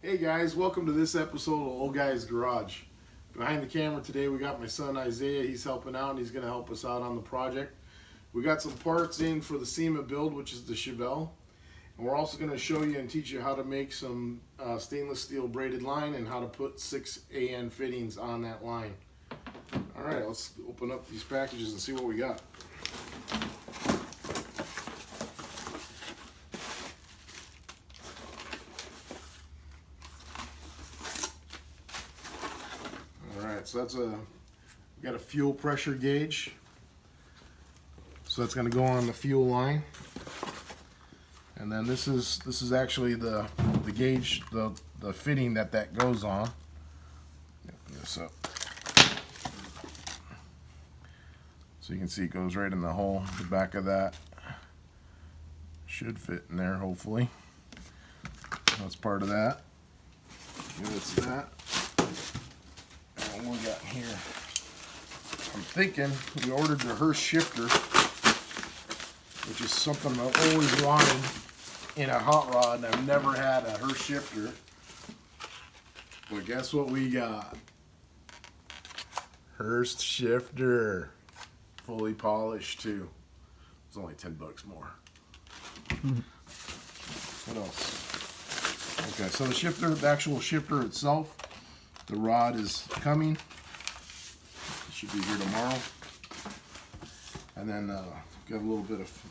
Hey guys, welcome to this episode of Old Guy's Garage. Behind the camera today we got my son Isaiah. He's helping out and he's going to help us out on the project. We got some parts in for the SEMA build, which is the Chevelle. And we're also going to show you and teach you how to make some stainless steel braided line and how to put 6 AN fittings on that line. Alright, let's open up these packages and see what we got. So that's we got a fuel pressure gauge. So that's going to go on the fuel line. And then this is actually the gauge, the fitting that goes on. Open this up. So you can see it goes right in the hole. The back of that should fit in there, hopefully. That's part of that. That's that. What we got here? I'm thinking we ordered the Hurst Shifter, which is something I've always wanted in a hot rod, and I've never had a Hurst Shifter. But guess what we got? Hurst Shifter, fully polished too. It's only $10 more. What else? Okay, so the shifter, the actual shifter itself. The rod is coming. It should be here tomorrow. And then got a little bit of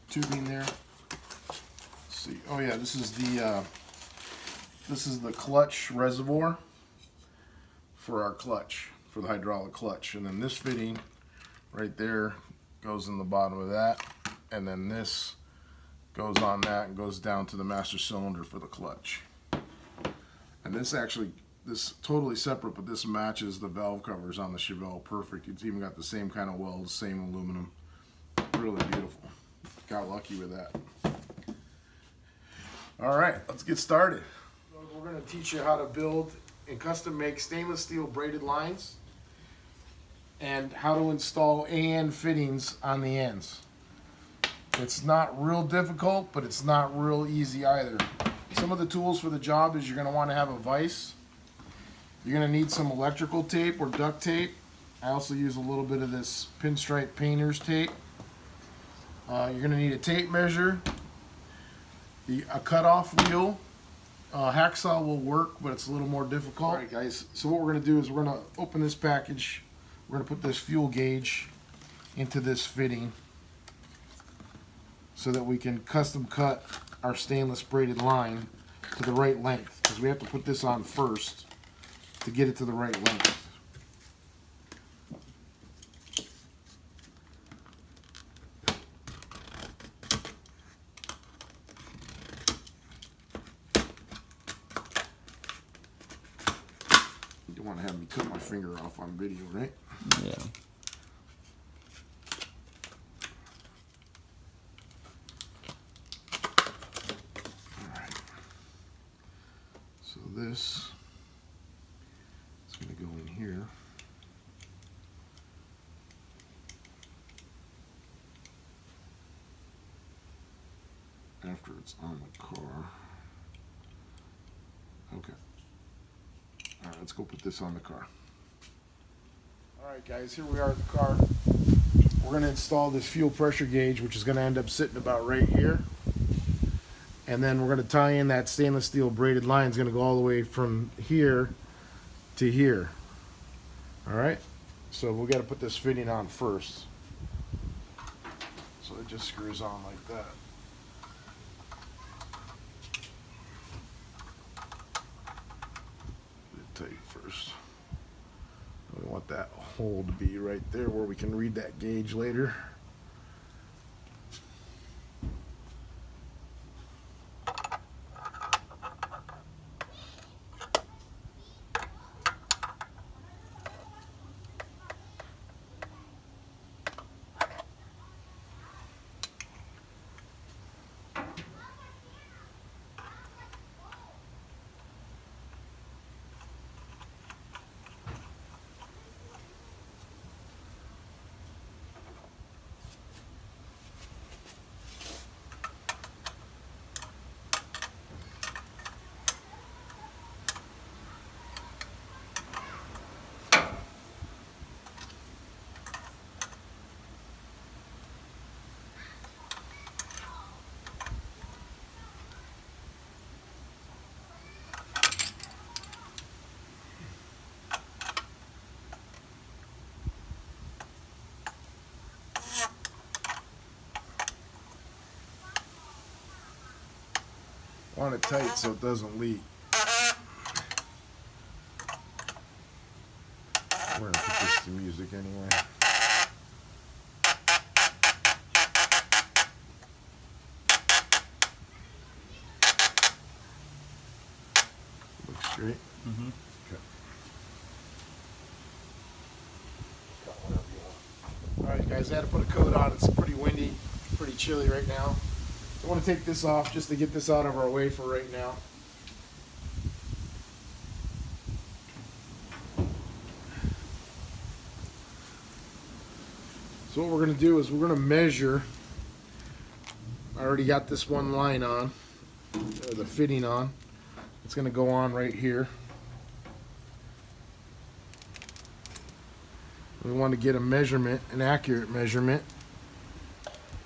tubing there. Let's see. Oh yeah, this is the clutch reservoir for our clutch, for the hydraulic clutch. And then this fitting right there goes in the bottom of that. And then this goes on that and goes down to the master cylinder for the clutch. And this actually, this totally separate, but this matches the valve covers on the Chevelle perfect. It's even got the same kind of welds, same aluminum. Really beautiful. Got lucky with that. All right, let's get started. We're going to teach you how to build and custom make stainless steel braided lines and how to install AN fittings on the ends. It's not real difficult, but it's not real easy either. Some of the tools for the job is you're going to want to have a vise. You're going to need some electrical tape or duct tape. I also use a little bit of this pinstripe painter's tape. You're going to need a tape measure, a cutoff wheel. Hacksaw will work, but it's a little more difficult. All right, guys, so what we're going to do is we're going to open this package. We're going to put this fuel gauge into this fitting so that we can custom cut our stainless braided line to the right length, because we have to put this on first to get it to the right length. You don't want to have me cut my finger off on video, right? Yeah. Alright. So this is going to go in here. After it's on the car. Okay. Alright, let's go put this on the car. Alright guys, here we are at the car. We're going to install this fuel pressure gauge, which is going to end up sitting about right here. And then we're going to tie in that stainless steel braided line. It's going to go all the way from here to here. Alright, so we got to put this fitting on first. So it just screws on like that. Tight first. We want that hole to be right there where we can read that gauge later. Want it tight so it doesn't leak. We're gonna put this to music anyway. Looks straight. Mm-hmm. Okay. All right, guys, I had to put a coat on. It's pretty windy, pretty chilly right now. I want to take this off just to get this out of our way for right now. So what we're going to do is we're going to measure. I already got this one line on, or the fitting on. It's going to go on right here. We want to get a measurement, an accurate measurement,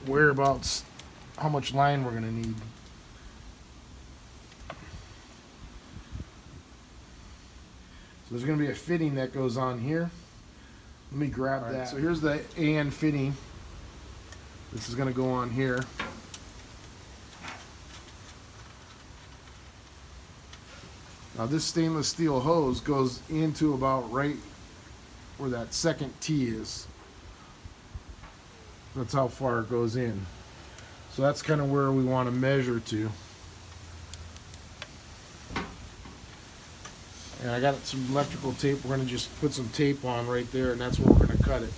whereabouts, how much line we're going to need. So there's going to be a fitting that goes on here. Let me grab that. So here's the AN fitting. This is going to go on here. Now this stainless steel hose goes into about right where that second T is. That's how far it goes in. So that's kind of where we want to measure to. And I got some electrical tape. We're going to just put some tape on right there, and that's where we're going to cut it.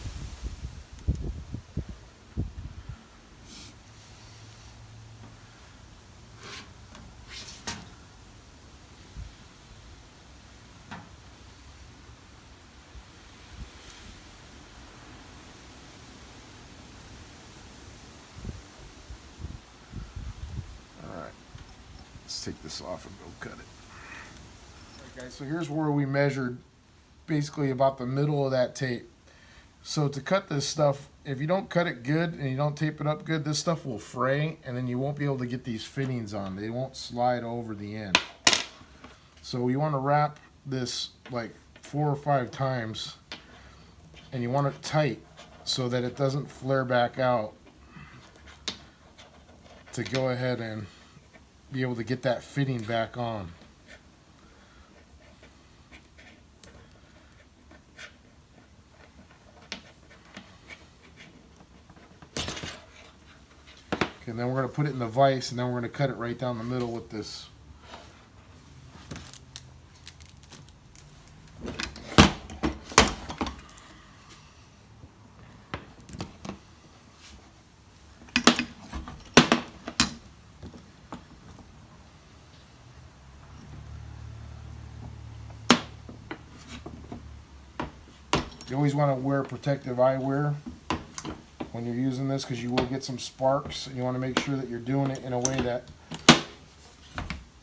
Let's take this off and go cut it. Alright guys, so here's where we measured basically about the middle of that tape. So to cut this stuff, if you don't cut it good and you don't tape it up good, this stuff will fray and then you won't be able to get these fittings on. They won't slide over the end. So you want to wrap this like 4 or 5 times and you want it tight so that it doesn't flare back out, to go ahead and be able to get that fitting back on. Okay, and then we're going to put it in the vise, and then we're going to cut it right down the middle with this. You always want to wear protective eyewear when you're using this, because you will get some sparks, and you want to make sure that you're doing it in a way that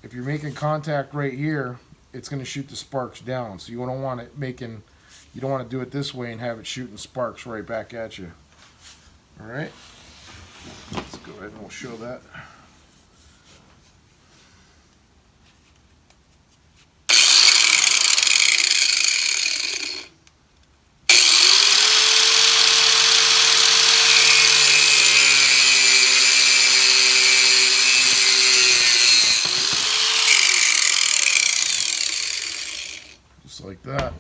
if you're making contact right here, it's going to shoot the sparks down. So you don't want it making, you don't want to do it this way and have it shooting sparks right back at you. All right, let's go ahead and we'll show that. Just like that.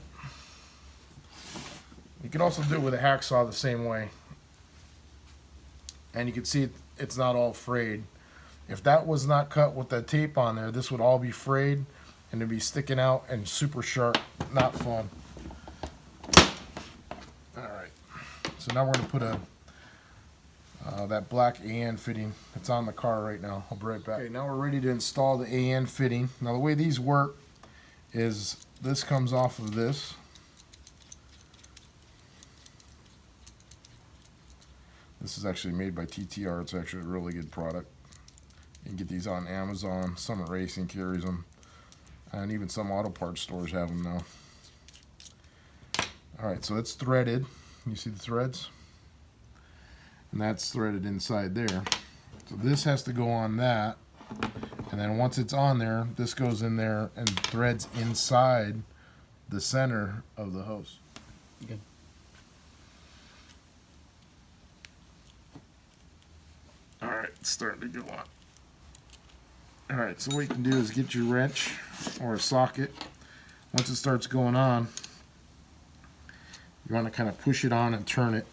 You can also do it with a hacksaw the same way. And you can see it's not all frayed. If that was not cut with the tape on there, this would all be frayed and it'd be sticking out and super sharp. Not fun. Alright. So now we're going to put that black AN fitting. It's on the car right now. I'll be right back. Okay, now we're ready to install the AN fitting. Now the way these work is this comes off of this. This is actually made by TTR. It's actually a really good product. You can get these on Amazon. Summit Racing carries them. And even some auto parts stores have them now. Alright, so it's threaded. You see the threads? And that's threaded inside there. So this has to go on that. And then once it's on there, this goes in there and threads inside the center of the hose. Okay. Alright, it's starting to go on. Alright, so what you can do is get your wrench or a socket. Once it starts going on, you want to kind of push it on and turn it.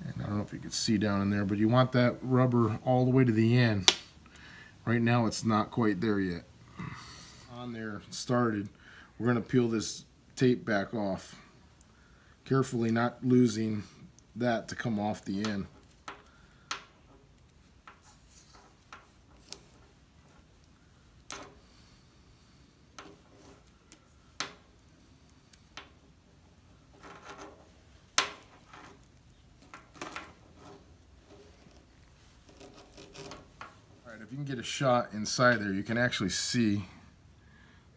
And I don't know if you can see down in there, but you want that rubber all the way to the end. Right now it's not quite there yet. On there, started. We're going to peel this tape back off. Carefully, not losing that to come off the end. Alright, if you can get a shot inside there, you can actually see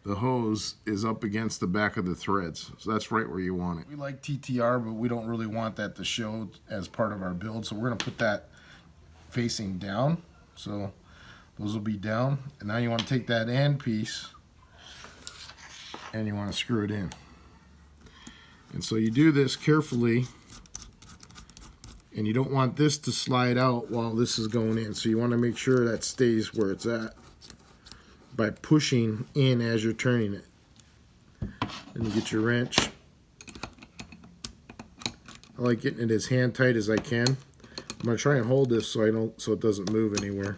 the hose is up against the back of the threads. So that's right where you want it. We like TTR, but we don't really want that to show as part of our build. So we're going to put that facing down. So those will be down. And now you want to take that end piece and you want to screw it in. And so you do this carefully. And you don't want this to slide out while this is going in. So you want to make sure that stays where it's at by pushing in as you're turning it. Then you get your wrench. I like getting it as hand tight as I can. I'm going to try and hold this so it doesn't move anywhere.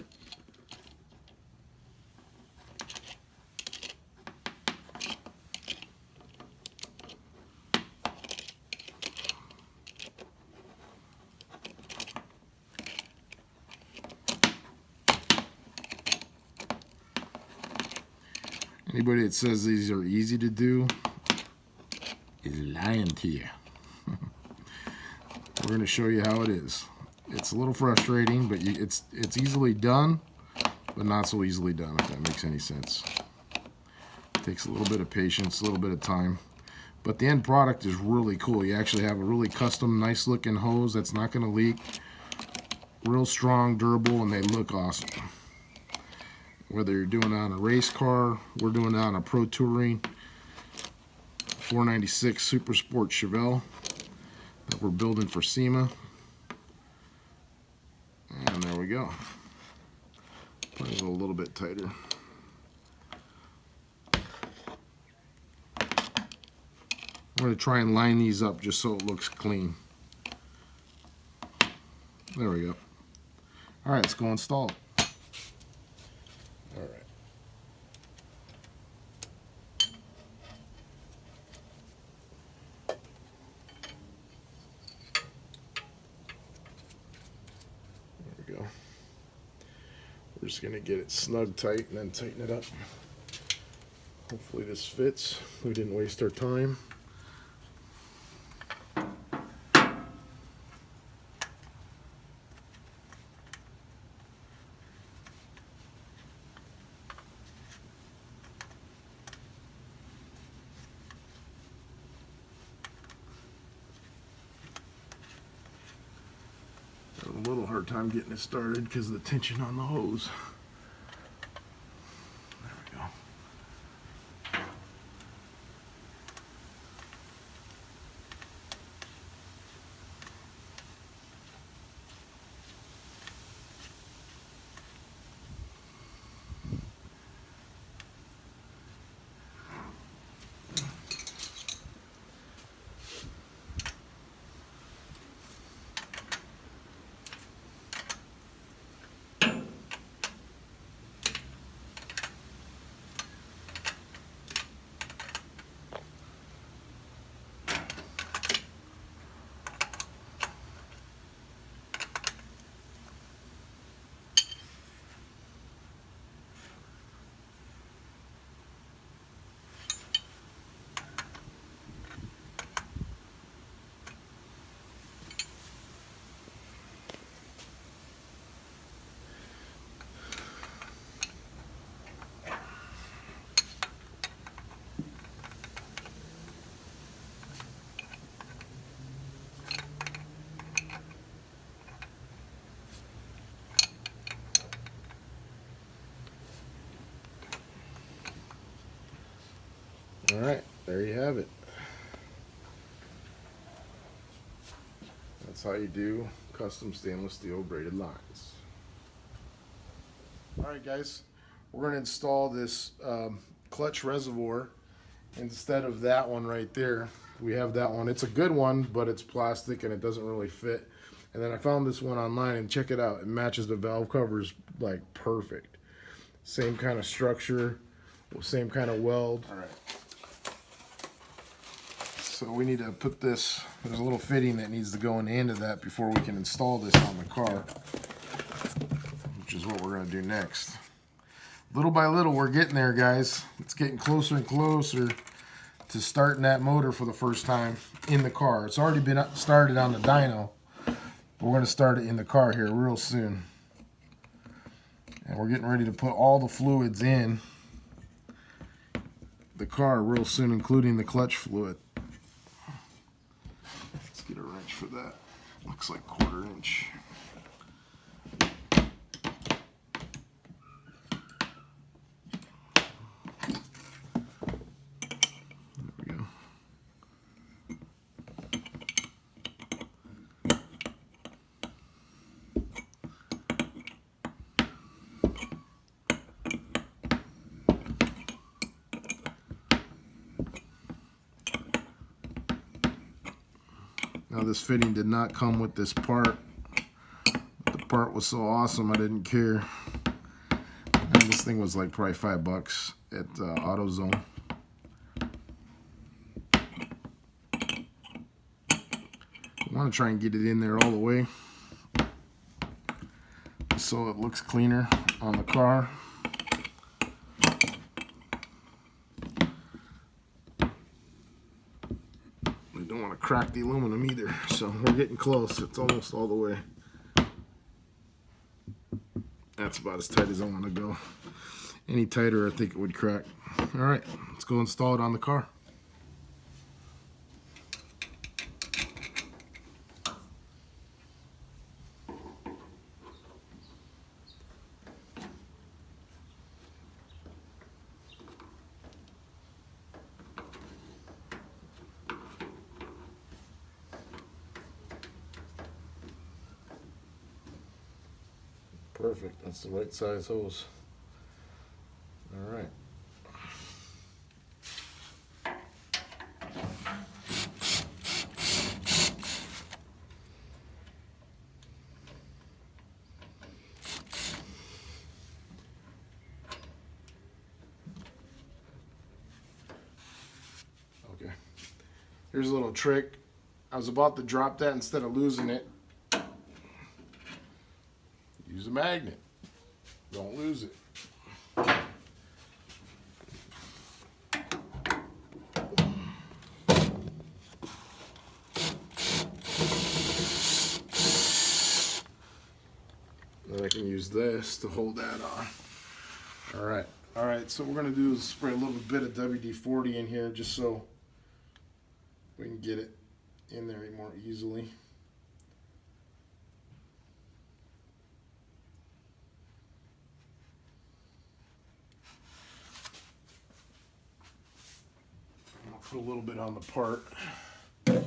Anybody that says these are easy to do is lying to you. We're going to show you how it is. It's a little frustrating, but it's easily done, but not so easily done, if that makes any sense. It takes a little bit of patience, a little bit of time. But the end product is really cool. You actually have a really custom, nice looking hose that's not going to leak. Real strong, durable, and they look awesome. Whether you're doing it on a race car, we're doing it on a Pro Touring 496 Super Sport Chevelle that we're building for SEMA. And there we go. Put it a little bit tighter. I'm going to try and line these up just so it looks clean. There we go. All right, let's go install it. All right. There we go. We're just going to get it snug tight and then tighten it up. Hopefully this fits. We didn't waste our time. A little hard time getting it started because of the tension on the hose. There we go. All right, there you have it. That's how you do custom stainless steel braided lines. Alright guys, we're going to install this Clutch Reservoir instead of that one right there. We have that one. It's a good one, but it's plastic and it doesn't really fit. And then I found this one online, and check it out. It matches the valve covers like perfect. Same kind of structure, same kind of weld. Alright. So we need to put this, there's a little fitting that needs to go in the end of that before we can install this on the car, which is what we're going to do next. Little by little, we're getting there, guys. It's getting closer and closer to starting that motor for the first time in the car. It's already been started on the dyno, but we're going to start it in the car here real soon. And we're getting ready to put all the fluids in the car real soon, including the clutch fluid. Let's get a wrench for that. Looks like 1/4 inch. Now this fitting did not come with this part. The part was so awesome I didn't care. And this thing was like probably $5 at AutoZone. I want to try and get it in there all the way so it looks cleaner on the car. Don't want to crack the aluminum either, so we're getting close. It's almost all the way. That's about as tight as I want to go. Any tighter, I think it would crack. All right, let's go install it on the car. Perfect, that's the right size hose. All right. Okay. Here's a little trick. I was about to drop that instead of losing it. Use a magnet. Don't lose it. Then I can use this to hold that on. All right, so what we're going to do is spray a little bit of WD-40 in here just so we can get it in there more easily. Put a little bit on the part. There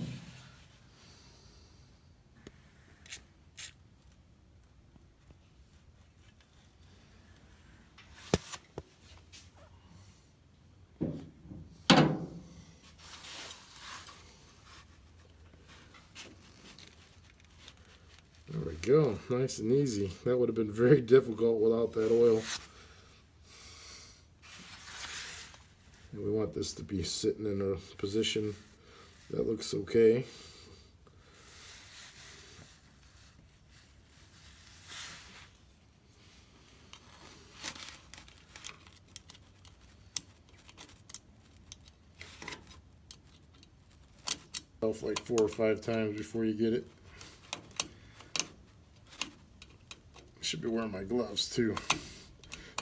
we go, nice and easy. That would have been very difficult without that oil. And we want this to be sitting in a position that looks okay. Like 4 or 5 times before you get it. Should be wearing my gloves too.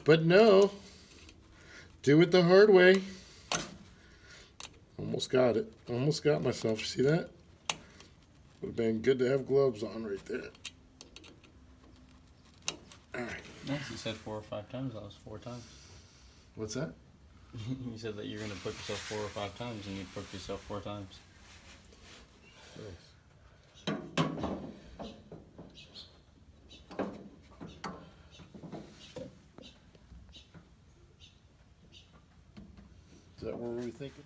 But no, do it the hard way. Almost got it. Almost got myself. See that? Would have been good to have gloves on right there. Alright. Yes, you said 4 or 5 times. That was 4 times. What's that? You said that you're going to poke yourself 4 or 5 times, and you poked yourself 4 times. Nice. Is that what we were thinking?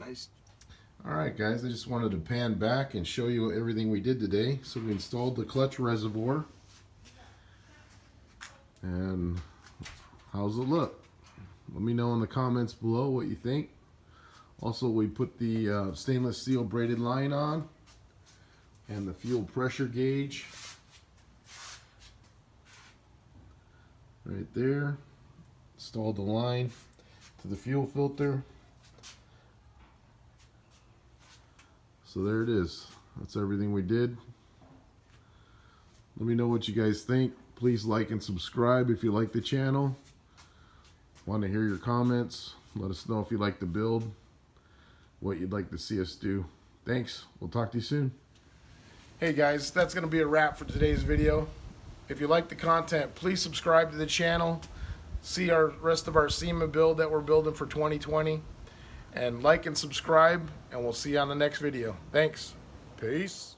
Nice. Alright guys, I just wanted to pan back and show you everything we did today. So we installed the clutch reservoir. And how's it look? Let me know in the comments below what you think. Also, we put the stainless steel braided line on and the fuel pressure gauge right there. Installed the line to the fuel filter. So there it is. That's everything we did. Let me know what you guys think. Please like and subscribe if you like the channel. Want to hear your comments. Let us know if you like the build, what you'd like to see us do. Thanks. We'll talk to you soon. Hey guys, that's going to be a wrap for today's video. If you like the content, please subscribe to the channel. See our rest of our SEMA build that we're building for 2020. And like and subscribe, and we'll see you on the next video. Thanks. Peace.